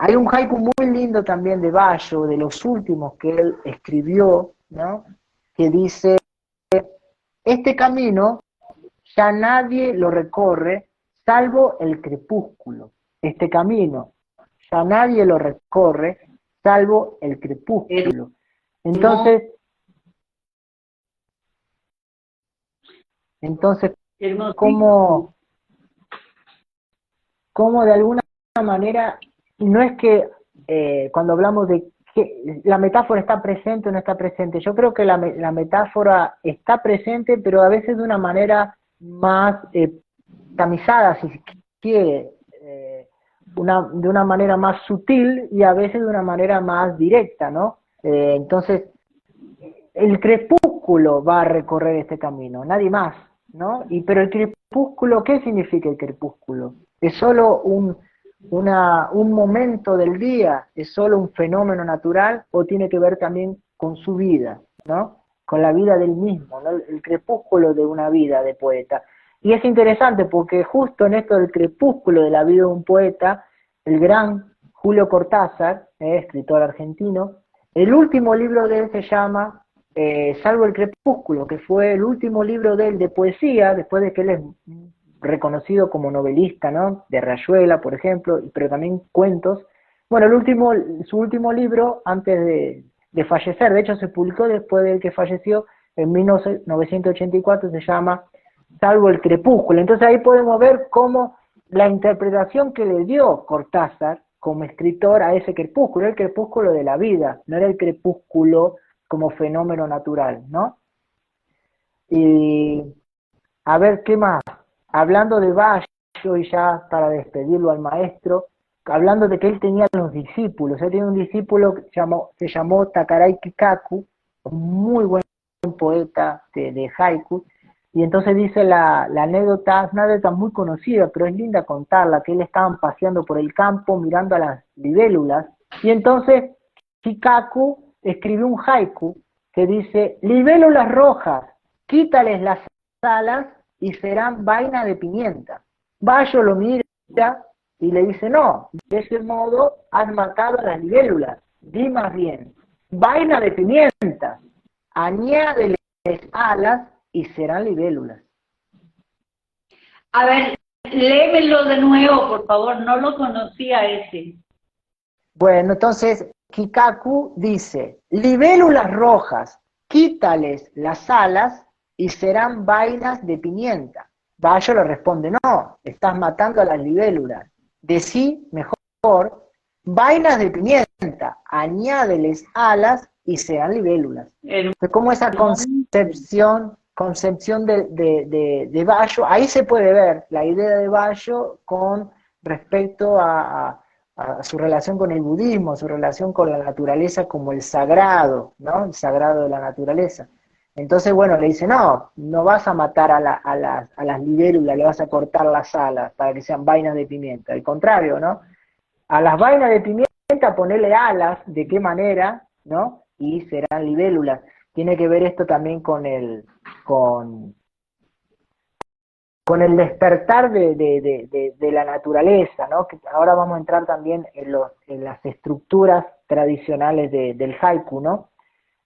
Hay un haiku muy lindo también de Bayo, de los últimos que él escribió, ¿no? Que dice, este camino ya nadie lo recorre salvo el crepúsculo. Este camino ya nadie lo recorre salvo el crepúsculo. Entonces, entonces hermosísimo. cómo de alguna manera, no es que cuando hablamos de que la metáfora está presente o no está presente, yo creo que la metáfora está presente, pero a veces de una manera más tamizada, si se quiere, de una manera más sutil y a veces de una manera más directa, ¿no? Entonces, el crepúsculo va a recorrer este camino, nadie más, ¿no? Pero el crepúsculo, ¿qué significa el crepúsculo? ¿Es solo un momento del día? ¿Es solo un fenómeno natural? ¿O tiene que ver también con su vida, ¿no? Con la vida del mismo, ¿no? El crepúsculo de una vida de poeta. Y es interesante porque justo en esto del crepúsculo de la vida de un poeta, el gran Julio Cortázar, escritor argentino, el último libro de él se llama Salvo el crepúsculo, que fue el último libro de él de poesía, después de que él es reconocido como novelista, ¿no? De Rayuela, por ejemplo, pero también cuentos. Bueno, su último libro, antes de fallecer, de hecho se publicó después de que falleció, en 1984, se llama Salvo el crepúsculo. Entonces ahí podemos ver cómo la interpretación que le dio Cortázar como escritor a ese crepúsculo, era el crepúsculo de la vida, no era el crepúsculo como fenómeno natural, ¿no? Y a ver, ¿qué más? Hablando de Bayo, y ya para despedirlo al maestro, hablando de que él tenía los discípulos, él tenía un discípulo que se llamó Takarai Kikaku, un muy buen poeta de haiku, y entonces dice la anécdota, es una anécdota muy conocida, pero es linda contarla, que él estaban paseando por el campo mirando a las libélulas, y entonces Kikaku escribió un haiku que dice, libélulas rojas, quítales las alas y serán vaina de pimienta. Bayo lo mira y le dice, no, de ese modo has matado a las libélulas, di más bien, vaina de pimienta, añádeles alas y serán libélulas. A ver, léemelo de nuevo, por favor, no lo conocía ese. Bueno, entonces Kikaku dice, libélulas rojas, quítales las alas y serán vainas de pimienta. Bayo le responde, no, estás matando a las libélulas. Decí mejor, vainas de pimienta, añádeles alas y serán libélulas. Como esa concepción de Bayo, ahí se puede ver la idea de Bayo con respecto a su relación con el budismo, su relación con la naturaleza como el sagrado, ¿no? El sagrado de la naturaleza. Entonces, bueno, le dice, no, no vas a matar a las libélulas, le vas a cortar las alas para que sean vainas de pimienta. Al contrario, ¿no? A las vainas de pimienta ponerle alas, ¿de qué manera? ¿No? Y serán libélulas. Tiene que ver esto también con el despertar de la naturaleza, ¿no? Que ahora vamos a entrar también en las estructuras tradicionales del haiku, ¿no?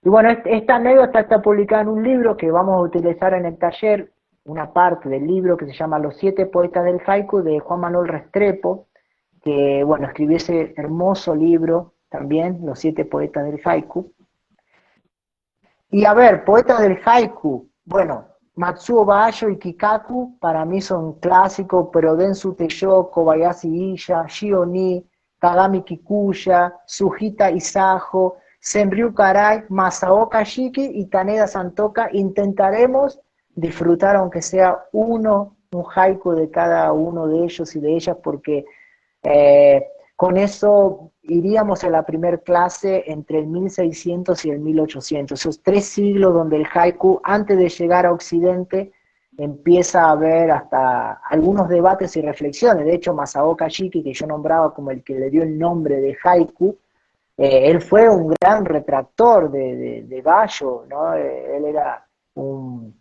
Y bueno, esta anécdota está publicada en un libro que vamos a utilizar en el taller, una parte del libro que se llama Los 7 poetas del haiku, de Juan Manuel Restrepo, que, bueno, escribió ese hermoso libro también, Los 7 poetas del haiku. Y a ver, poetas del haiku, bueno, Matsuo Bayo y Kikaku para mí son clásicos, pero Densu Teisho, Kobayashi Iya, Shio Ni, Kagami Kikuya, Sujita Isajo, Senryu Karai, Masaoka Shiki y Kaneda Santoka. Intentaremos disfrutar, aunque sea un haiku de cada uno de ellos y de ellas, porque con eso iríamos a la primer clase entre el 1600 y el 1800, esos 3 siglos donde el haiku, antes de llegar a Occidente, empieza a haber hasta algunos debates y reflexiones. De hecho, Masaoka Shiki, que yo nombraba como el que le dio el nombre de haiku, él fue un gran retractor de Bayo, ¿no? Él era un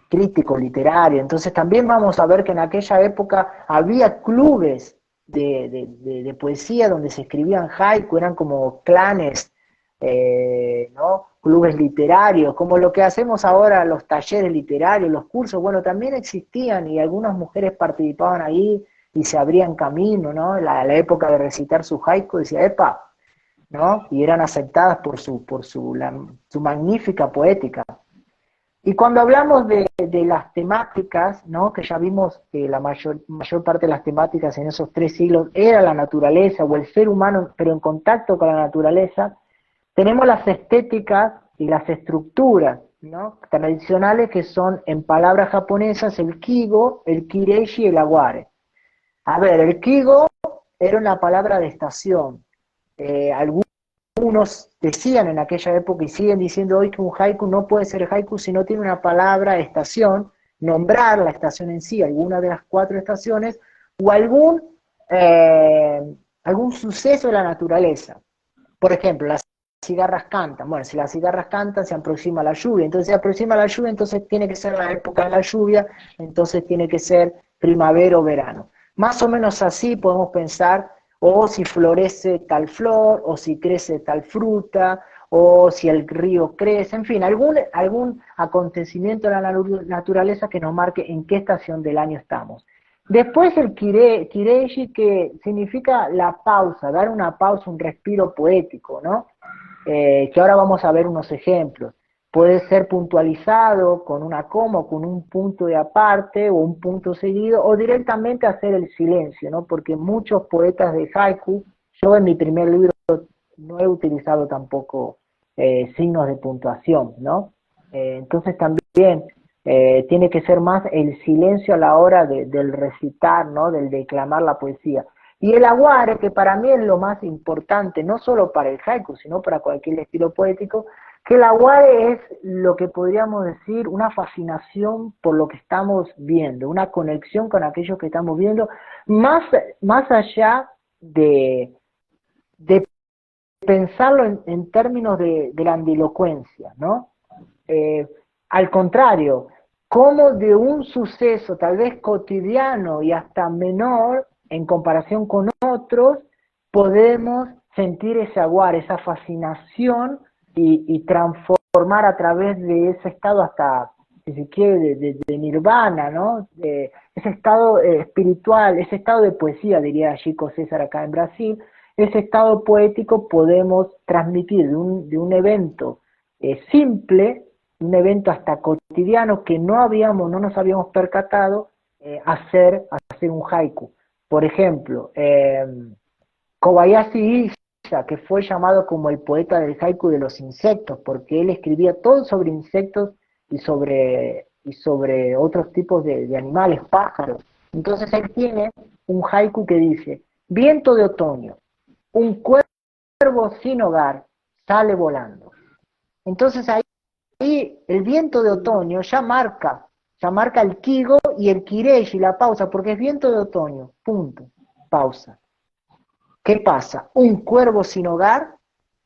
crítico literario. Entonces también vamos a ver que en aquella época había clubes de poesía donde se escribían haiku, eran como clanes, ¿no? Clubes literarios, como lo que hacemos ahora, los talleres literarios, los cursos, bueno, también existían y algunas mujeres participaban ahí y se abrían camino, ¿no? La época de recitar su haiku decía, epa, ¿no? Y eran aceptadas su magnífica poética. Y cuando hablamos de las temáticas, ¿no? Que ya vimos que la mayor parte de las temáticas en esos 3 siglos era la naturaleza o el ser humano, pero en contacto con la naturaleza, tenemos las estéticas y las estructuras, ¿no? Tradicionales que son, en palabras japonesas, el kigo, el kireishi y el aware. A ver, el kigo era una palabra de estación. Algunos decían en aquella época y siguen diciendo hoy que un haiku no puede ser haiku si no tiene una palabra estación, nombrar la estación en sí, alguna de las 4 estaciones, o algún suceso de la naturaleza. Por ejemplo, las cigarras cantan. Bueno, si las cigarras cantan, se aproxima la lluvia. Entonces se aproxima la lluvia, entonces tiene que ser la época de la lluvia, entonces tiene que ser primavera o verano. Más o menos así podemos pensar, o si florece tal flor, o si crece tal fruta, o si el río crece, en fin, algún acontecimiento de la naturaleza que nos marque en qué estación del año estamos. Después el kireishi, que significa la pausa, dar una pausa, un respiro poético, ¿no? Que ahora vamos a ver unos ejemplos. Puede ser puntualizado con una coma, o con un punto de aparte, o un punto seguido, o directamente hacer el silencio, ¿no? Porque muchos poetas de haiku, yo en mi primer libro no he utilizado tampoco signos de puntuación, ¿no? Entonces también tiene que ser más el silencio a la hora del recitar, ¿no? Del declamar la poesía. Y el aguare, que para mí es lo más importante, no solo para el haiku, sino para cualquier estilo poético, que el aguare es lo que podríamos decir una fascinación por lo que estamos viendo, una conexión con aquello que estamos viendo, más allá de pensarlo en términos de grandilocuencia, ¿no? Eh, Al contrario, como de un suceso tal vez cotidiano y hasta menor en comparación con otros, podemos sentir ese aguar, esa fascinación y transformar a través de ese estado hasta, si se quiere, de nirvana, ¿no? Ese estado espiritual, ese estado de poesía, diría Chico César acá en Brasil, ese estado poético podemos transmitir de un evento simple, un evento hasta cotidiano que no nos habíamos percatado, hacer un haiku. Por ejemplo, Kobayashi Isa, que fue llamado como el poeta del haiku de los insectos, porque él escribía todo sobre insectos y sobre otros tipos de animales, pájaros. Entonces él tiene un haiku que dice, viento de otoño, un cuervo sin hogar sale volando. Entonces ahí el viento de otoño ya marca el kigo y el kireishi, la pausa, porque es viento de otoño, punto, pausa. ¿Qué pasa? Un cuervo sin hogar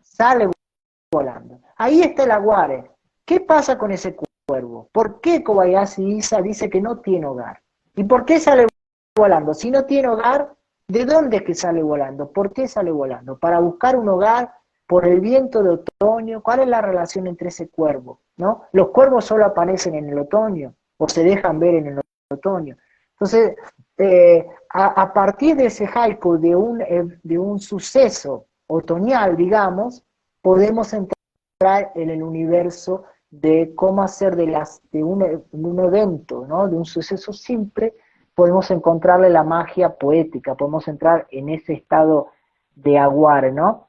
sale volando. Ahí está el aguare. ¿Qué pasa con ese cuervo? ¿Por qué Kobayashi Isa dice que no tiene hogar? ¿Y por qué sale volando? Si no tiene hogar, ¿de dónde es que sale volando? ¿Por qué sale volando? ¿Para buscar un hogar? ¿Por el viento de otoño? ¿Cuál es la relación entre ese cuervo? ¿No? Los cuervos solo aparecen en el otoño o se dejan ver en el otoño. Entonces, a partir de ese haiku, de un suceso otoñal, digamos, podemos entrar en el universo de cómo hacer de un evento, ¿no? De un suceso simple, podemos encontrarle la magia poética, podemos entrar en ese estado de aguar, ¿no?